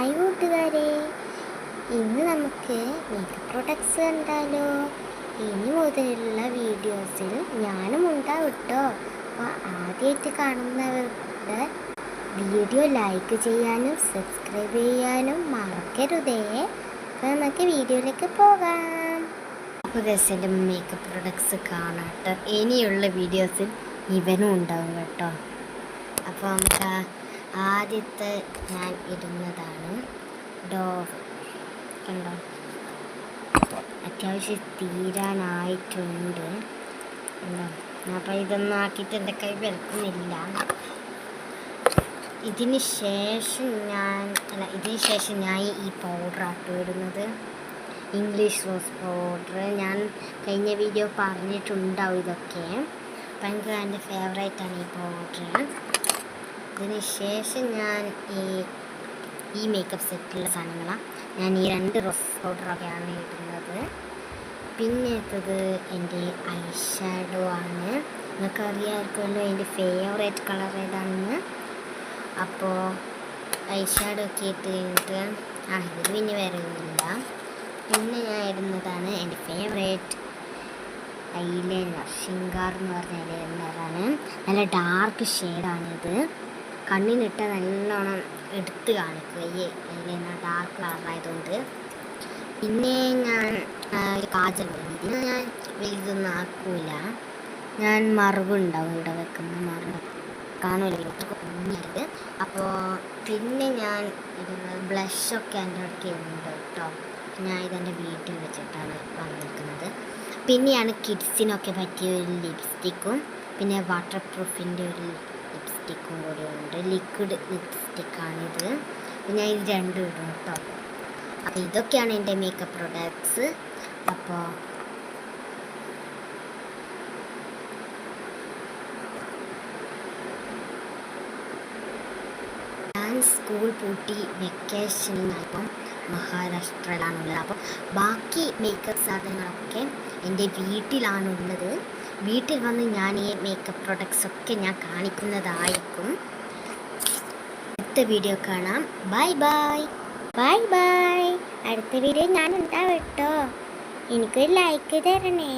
Hi കൂട്ടുകാരെ, ഇന്ന് നമുക്ക് മേക്കപ്പ് പ്രൊഡക്ട്സ് കണ്ടാലോ. ഇനി മുതലുള്ള വീഡിയോസിൽ ഞാനും ഉണ്ടാവും കേട്ടോ. അപ്പോൾ ആദ്യമായിട്ട് കാണുന്നവരുടെ വീഡിയോ ലൈക്ക് ചെയ്യാനും സബ്സ്ക്രൈബ് ചെയ്യാനും മറക്കരുതേ. അപ്പോൾ നമുക്ക് വീഡിയോയിലേക്ക് പോകാം. അപ്പോൾ രസൻ്റെ മേക്കപ്പ് പ്രൊഡക്ട്സ് കാണാട്ടോ. ഇനിയുള്ള വീഡിയോസിൽ ഇവനും ഉണ്ടാവും കേട്ടോ. അപ്പോൾ നമുക്ക് ആദ്യത്തെ ഞാൻ ഇടുന്നതാണ് ഡോവ്. കണ്ടോ, അത്യാവശ്യം തീരാനായിട്ടുണ്ട്. കണ്ടോ, അപ്പോൾ ഇതൊന്നും ആക്കിയിട്ട് എൻ്റെ കൈ വെളുക്കുന്നില്ല. ഇതിന് ശേഷം ഞാൻ ഈ പൗഡറാട്ടോ ഇടുന്നത്, ഇംഗ്ലീഷ് റോസ് പൗഡർ. ഞാൻ കഴിഞ്ഞ വീഡിയോ പറഞ്ഞിട്ടുണ്ടാവും ഇതൊക്കെ. അപ്പം എനിക്ക് എൻ്റെ ഫേവറേറ്റാണ് ഈ പൗഡർ. ഇതിന് ശേഷം ഞാൻ ഈ മേക്കപ്പ് സെറ്റിലുള്ള സാധനങ്ങളാണ്. ഞാൻ ഈ 2 റോസ് പൗഡറൊക്കെയാണ് ഇടുന്നത്. പിന്നത്തത് എൻ്റെ ഐ ഷാഡോ ആണ്. നിങ്ങൾക്കറിയാമായിരിക്കുമല്ലോ എൻ്റെ ഫേവറേറ്റ് കളർ ഏതാണെന്ന്. അപ്പോൾ ഐ ഷാഡോ ഒക്കെ ഇട്ട് കഴിഞ്ഞിട്ട് ഇതിൽ പിന്നെ വേറെ ഒന്നുമില്ല. പിന്നെ ഞാൻ ഇടുന്നതാണ് എൻ്റെ ഫേവറേറ്റ് ഐലൈനർ, ഷിങ്കാർ എന്ന് പറഞ്ഞ ഐലൈനറാണ്. നല്ല ഡാർക്ക് ഷെയ്ഡാണിത്. കണ്ണിനിട്ട് നല്ലോണം എടുത്ത് കാണിക്കുക ഈ ഐലൈനർ ഡാർക്ക് കളറായതുകൊണ്ട്. പിന്നെ ഞാൻ കാജൽ, ഇതിന് ഞാൻ വലുതൊന്നും ആക്കൂല. ഞാൻ മറുകുണ്ടാവും ഇവിടെ വെക്കുന്ന മറുക് കാണുമല്ലോ, ഇതൊക്കെ കുഞ്ഞരുത്. അപ്പോൾ പിന്നെ ഞാൻ ഇടുന്നത് ബ്ലഷൊക്കെ എൻ്റെ അടുത്ത് ഉണ്ട് കേട്ടോ. ഞാൻ ഇതെൻ്റെ വീട്ടിൽ വെച്ചിട്ടാണ് വന്നിരിക്കുന്നത്. പിന്നെയാണ് കിഡ്സിനൊക്കെ പറ്റിയ ഒരു ലിപ്സ്റ്റിക്കും പിന്നെ വാട്ടർ പ്രൂഫിൻ്റെ ഒരു ലിപ്സ്റ്റിക്കും കൂടി ഉണ്ട്. ലിക്വിഡ് ലിപ്സ്റ്റിക്കാണിത്. ഞാൻ ഇത് 2 ഇടും കേട്ടോ. അപ്പോൾ ഇതൊക്കെയാണ് എൻ്റെ മേക്കപ്പ് പ്രൊഡക്ട്സ്. അപ്പോൾ ഞാൻ സ്കൂൾ പൂട്ടി വെക്കേഷനിലായപ്പം മഹാരാഷ്ട്രയിലാണുള്ളത്. അപ്പോൾ ബാക്കി മേക്കപ്പ് സാധനങ്ങളൊക്കെ എൻ്റെ വീട്ടിലാണുള്ളത്. വീട്ടിൽ വന്ന് ഞാൻ ഈ മേക്കപ്പ് പ്രൊഡക്ട്സ് ഒക്കെ ഞാൻ കാണിക്കുന്നതായിരിക്കും. അടുത്ത വീഡിയോ കാണാം. Bye bye. Bye bye. അടുത്ത വീഡിയോ ഞാൻ ഉണ്ടാവും കേട്ടോ. എനിക്കൊരു ലൈക്ക് തരണേ.